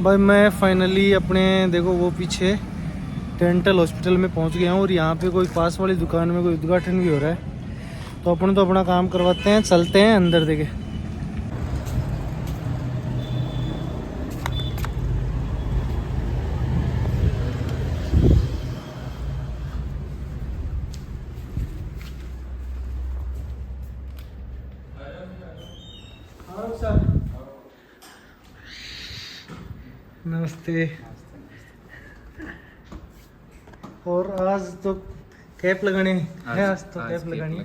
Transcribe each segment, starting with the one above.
भाई मैं फाइनली अपने देखो वो पीछे डेंटल हॉस्पिटल में पहुंच गया हूँ और यहाँ पे कोई पास वाली दुकान में कोई उद्घाटन भी हो रहा है, तो अपन तो अपना काम करवाते हैं, चलते हैं अंदर देखे। नमस्ते। और आज तो कैप लगाने है, आज तो कैप लगानी है।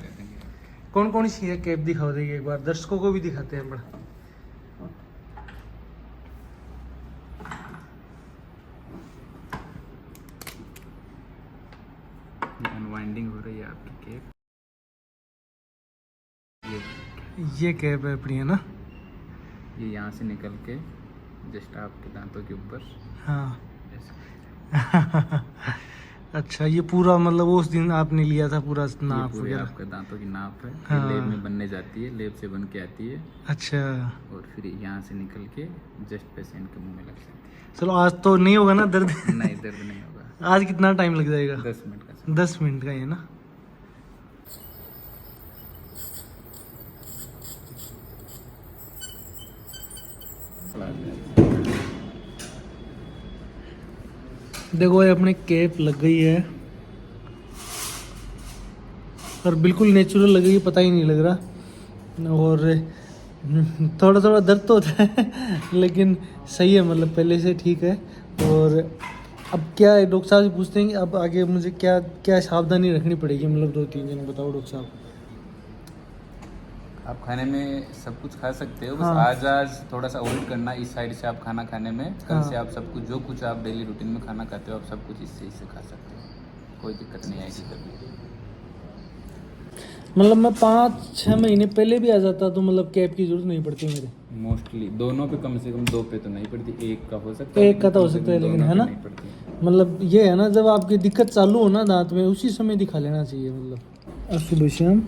कौन कौन सी है कैप दिखाओ देगी एक बार, दर्शकों को भी दिखाते हैं बड़ा। अनवाइंडिंग हो रही है आपकी कैप। ये कैप है अपनी, है ना? ये यहाँ से निकल के जस्ट आपके दांतों के ऊपर। हाँ। अच्छा, ये पूरा मतलब उस दिन आपने लिया था पूरा नाप वगैरह? आपके दांतों की नाप है। हाँ। ये लेब में बनने जाती है, लेब से बन के आती है। अच्छा। और फिर यहाँ से निकल के जस्ट पेशेंट के मुंह में लग जाती है। चलो आज तो नहीं होगा ना दर्द? नहीं, दर्द नहीं होगा। आज कितना टाइम लग जाएगा? 10 मिनट का। 10 मिनट का ही है ना? देखो ये अपने कैप लग गई है और बिल्कुल नेचुरल लग गई, पता ही नहीं लग रहा। और थोड़ा थोड़ा दर्द तो होता है लेकिन सही है, मतलब पहले से ठीक है। और अब क्या है, डॉक्टर साहब से पूछते हैं कि अब आगे मुझे क्या क्या सावधानी रखनी पड़ेगी, मतलब 2-3 दिन बताओ डॉक्टर साहब। आप खाने में सब कुछ खा सकते हो, बस हाँ। आज थोड़ा सा अवॉइड करना इस साइड से आप खाना खाने में। कल हाँ। से आप सब कुछ जो कुछ आप डेली रूटीन में खाना खाते हो आप सब कुछ इससे खा सकते हो, कोई दिक्कत नहीं आएगी कभी। मतलब मैं 5-6 महीने पहले भी आ जाता तो मतलब कैप की जरूरत नहीं पड़ती मेरे। मोस्टली दोनों पे कम से कम 2 पे तो नहीं पड़ती, एक का हो सकता है। एक का तो हो सकता है लेकिन, है ना? नहीं पड़ती। मतलब ये है ना, जब आपकी दिक्कत चालू हो ना दांत में, उसी समय दिखा लेना चाहिए। मतलब सुबह शाम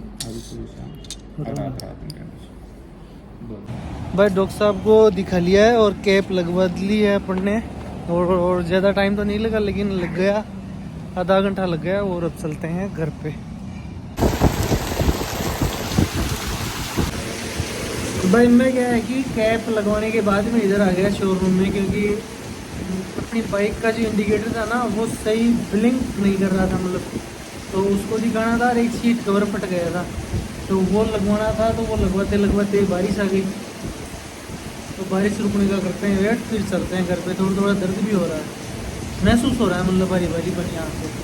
भाई डॉक्टर साहब को दिखा लिया है और कैप लगवा ली है अपन ने। और ज़्यादा टाइम तो नहीं लगा लेकिन लग गया, आधा घंटा लग गया। और अब चलते हैं घर पे। भाई इनमें क्या है कि कैप लगवाने के बाद में इधर आ गया शोरूम में, क्योंकि अपनी बाइक का जो इंडिकेटर था ना वो सही ब्लिंक नहीं कर रहा था, मतलब तो उसको दिखाना था और एक सीट कवर फट गया था, तो वो लगवाना था। तो वो लगवाते लगवाते बारिश आ गई, तो बारिश रुकने का करते हैं वेट, फिर चलते हैं घर पे। थोड़ा थोड़ा दर्द भी हो रहा है, महसूस हो रहा है, मतलब बारी बारी बनी यहाँ से।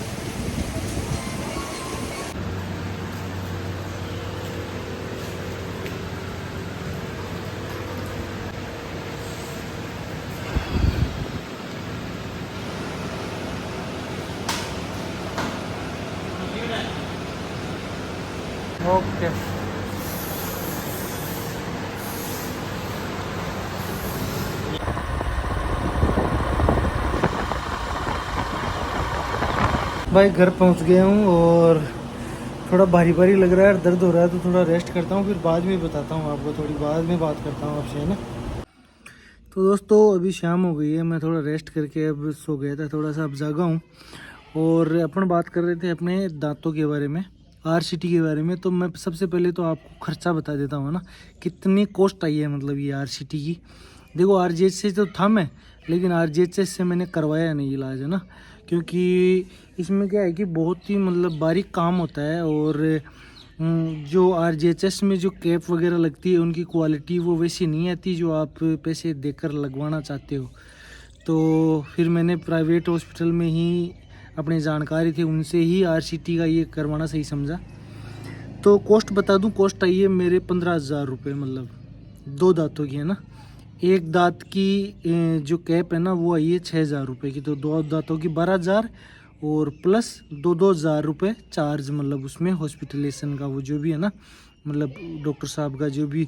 ओके। भाई घर पहुंच गया हूँ और थोड़ा भारी भारी लग रहा है, दर्द हो रहा है, तो थोड़ा रेस्ट करता हूँ, फिर बाद में बताता हूँ आपको, थोड़ी बाद में बात करता हूँ आपसे, है ना? तो दोस्तों अभी शाम हो गई है, मैं थोड़ा रेस्ट करके अब सो गया था, थोड़ा सा अब जागा हूँ। और अपन बात कर रहे थे अपने दांतों के बारे में, आरसीटी के बारे में। तो मैं सबसे पहले तो आपको खर्चा बता देता हूँ ना, कितनी कॉस्ट आई है मतलब ये आरसीटी की। देखो आरजीएच से तो था मैं, लेकिन आरजीएच से मैंने करवाया नहीं इलाज, है ना? क्योंकि इसमें क्या है कि बहुत ही मतलब बारीक काम होता है। और जो आरजीएचएस में जो कैप वगैरह लगती है उनकी क्वालिटी वो वैसी नहीं आती जो आप पैसे देकर लगवाना चाहते हो। तो फिर मैंने प्राइवेट हॉस्पिटल में ही, अपनी जानकारी थी उनसे ही आरसीटी का ये करवाना सही समझा। तो कॉस्ट बता दूं, कॉस्ट आई है मेरे 15,000 रुपये, मतलब 2 दांतों की, है ना? एक दांत की जो कैप है ना वो आई है 6,000 रुपये की, तो 2 दांतों की 12,000 और प्लस 2,000 रुपये चार्ज, मतलब उसमें हॉस्पिटलेशन का वो जो भी है ना, मतलब डॉक्टर साहब का जो भी,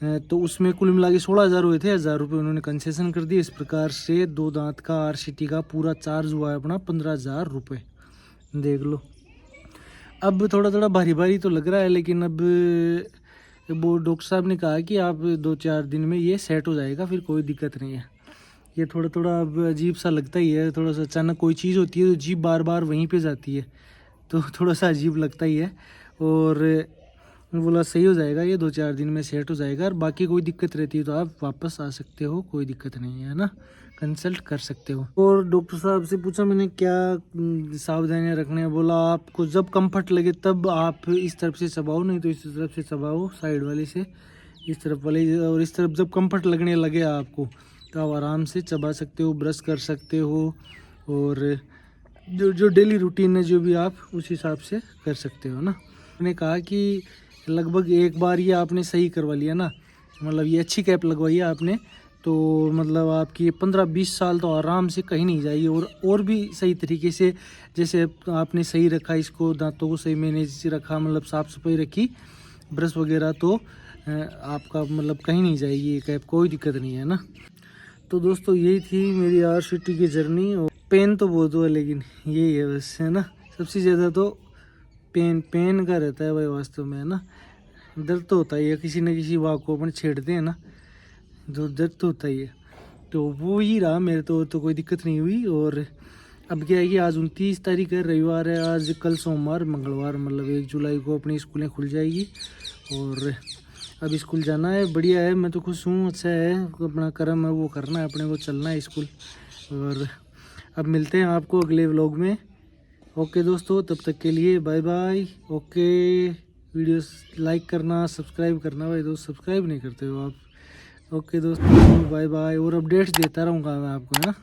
तो उसमें कुल मिला के 16,000 हुए थे। 1,000 रुपये उन्होंने कंसेशन कर दिए। इस प्रकार से 2 दांत का आरसीटी का पूरा चार्ज हुआ है अपना 15,000 रुपये, देख लो। अब थोड़ा थोड़ा भारी भारी तो लग रहा है, लेकिन अब वो डॉक्टर साहब ने कहा कि आप 2-4 दिन में ये सेट हो जाएगा, फिर कोई दिक्कत नहीं है। ये थोड़ा थोड़ा अब अजीब सा लगता ही है, थोड़ा सा अचानक कोई चीज़ होती है तो जीभ बार बार वहीं पे जाती है, तो थोड़ा सा अजीब लगता ही है। और बोला सही हो जाएगा, ये 2-4 दिन में सेट हो जाएगा, और बाकी कोई दिक्कत रहती है तो आप वापस आ सकते हो, कोई दिक्कत नहीं है ना, कंसल्ट कर सकते हो। और डॉक्टर साहब से पूछा मैंने क्या सावधानियां रखने हैं, बोला आपको जब कंफर्ट लगे तब आप इस तरफ से चबाओ, नहीं तो इस तरफ से चबाओ, साइड वाले से इस तरफ वाले, और इस तरफ जब कंफर्ट लगने लगे आपको तो आप आराम से चबा सकते हो, ब्रश कर सकते हो, और जो जो डेली रूटीन है जो भी आप उस हिसाब से कर सकते हो ना। मैंने कहा कि लगभग एक बार ये आपने सही करवा लिया ना, मतलब ये अच्छी कैप लगवाई है आपने, तो मतलब आपकी 15-20 साल तो आराम से कहीं नहीं जाएगी, और भी सही तरीके से जैसे आपने सही रखा इसको, दांतों को सही मैनेज से रखा, मतलब साफ़ सफाई रखी, ब्रश वगैरह, तो आपका मतलब कहीं नहीं जाएगी ये कैप, कोई दिक्कत नहीं है ना। तो दोस्तों यही थी मेरी RCT की जर्नी। और पेन तो बहुत हुआ, लेकिन यही है बस, है ना, सबसे ज़्यादा तो पेन का रहता है भाई वास्तव में, है ना। दर्द तो होता ही है, किसी न किसी वाक को अपन छेड़ते हैं ना, जो दर्द तो होता ही है, तो वो ही रहा मेरे तो कोई दिक्कत नहीं हुई। और अब क्या है कि आज 29 तारीख है, रविवार है आज, कल सोमवार, मंगलवार, मतलब 1 जुलाई को अपनी स्कूलें खुल जाएगी, और अब स्कूल जाना है। बढ़िया है, मैं तो खुश हूँ, अच्छा है, अपना कर्म है वो करना है, अपने को चलना है स्कूल। और अब मिलते हैं आपको अगले व्लॉग में। ओके दोस्तों, तब तक के लिए bye bye. Okay, video like करना, सब्सक्राइब करना, भाई दोस्त सब्सक्राइब नहीं करते हो आप। ओके दोस्तों, बाय बाय, और अपडेट्स देता रहूँगा मैं आपको, है ना।